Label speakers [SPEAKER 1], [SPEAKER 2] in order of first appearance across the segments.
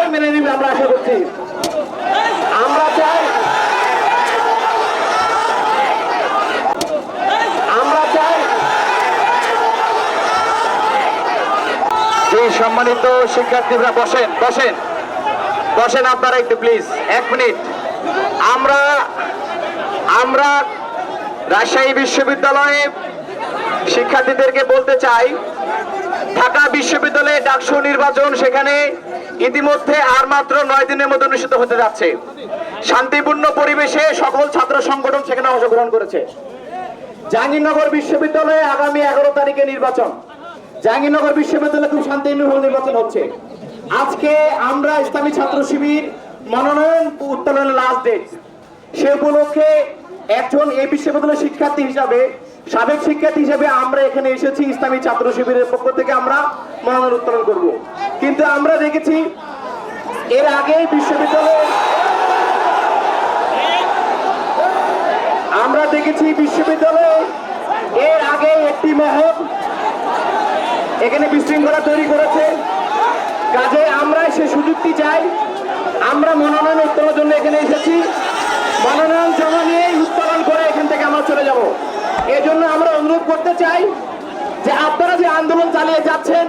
[SPEAKER 1] অবশ্যই মেনে নিবে আমরা আশা করছি। আমরা চাই
[SPEAKER 2] যে সম্মানিত শিক্ষার্থীরা বসেন বসেন বসেন আপনারা একটু প্লিজ 1 মিনিট। আমরা রাজশাহী বিশ্ববিদ্যালয়ে শিক্ষার্থীদেরকে বলতে চাই, ঢাকা বিশ্ববিদ্যালয়ে ডাকসু নির্বাচন সেখানে ইতিমধ্যে আর মাত্র 9 দিনের মধ্যে অনুষ্ঠিত হতে যাচ্ছে। শান্তিপূর্ণ পরিবেশে সকল ছাত্র সংগঠন সেখানে অংশগ্রহণ করেছে। জাহাঙ্গীরনগর বিশ্ববিদ্যালয়ে আগামী 11 তারিখে নির্বাচন। জাহাঙ্গীরনগর বিশ্ববিদ্যালয়ে খুব শান্তিপূর্ণ নির্বাচন হচ্ছে। আজকে আমরা ইসলামী ছাত্র শিবির মনোনয়ন উত্তোলনের লাস্ট ডেট, সে উপলক্ষে একজন এই বিশ্ববিদ্যালয়ের শিক্ষার্থী হিসাবে, সাবেক শিক্ষার্থী হিসেবে আমরা এখানে এসেছি। ইসলামী ছাত্র শিবিরের পক্ষ থেকে আমরা মনোনয়ন উত্তোলন করব। কিন্তু আমরা দেখেছি এর আগে বিশ্ববিদ্যালয়ে এর আগে একটি মহল এখানে বিশৃঙ্খলা তৈরি করেছে। কাজে আমরা সে সুযোগটি চাই। আমরা মনোনয়ন উত্তোলনের জন্য এখানে এসেছি। মনোনয়ন জমা নিয়ে উত্তোলন করে এখান থেকে আমরা চলে যাব। এই জন্য আমরা অনুরোধ করতে চাই যে আপনারা যে আন্দোলন চালিয়ে যাচ্ছেন,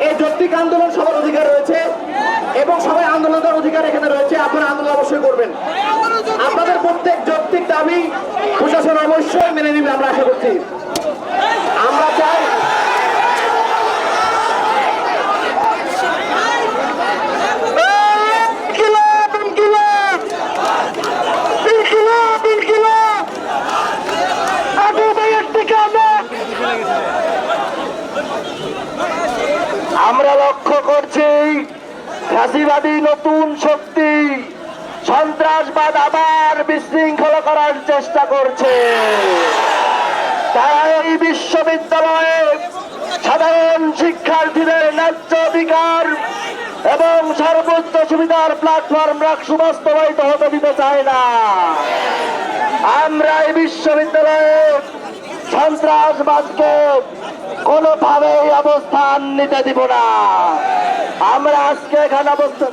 [SPEAKER 2] এই যৌক্তিক আন্দোলন সবার অধিকার রয়েছে এবং সবাই আন্দোলন করার অধিকার এখানে রয়েছে। আপনারা আন্দোলন অবশ্যই করবেন। আপনাদের প্রত্যেক যৌক্তিক দাবি প্রশাসন অবশ্যই মেনে নিবে আমরা আশা করছি। আমরা চাই
[SPEAKER 1] আমরা লক্ষ্য করছি ফ্যাসিবাদী নতুন শক্তি সন্ত্রাসবাদ আবার বিশৃঙ্খলা করার চেষ্টা করছে। তারা এই বিশ্ববিদ্যালয়ে সাধারণ শিক্ষার্থীদের ন্যায্য অধিকার এবং সর্বোচ্চ সুবিধার প্ল্যাটফর্ম বাস্তবায়িত হতে দিতে চায় না। আমরা এই বিশ্ববিদ্যালয়ে সন্ত্রাসবাদকে কোনোভাবেই অবস্থান নিতে দিব না। আমরা আজকে এখানে অবস্থান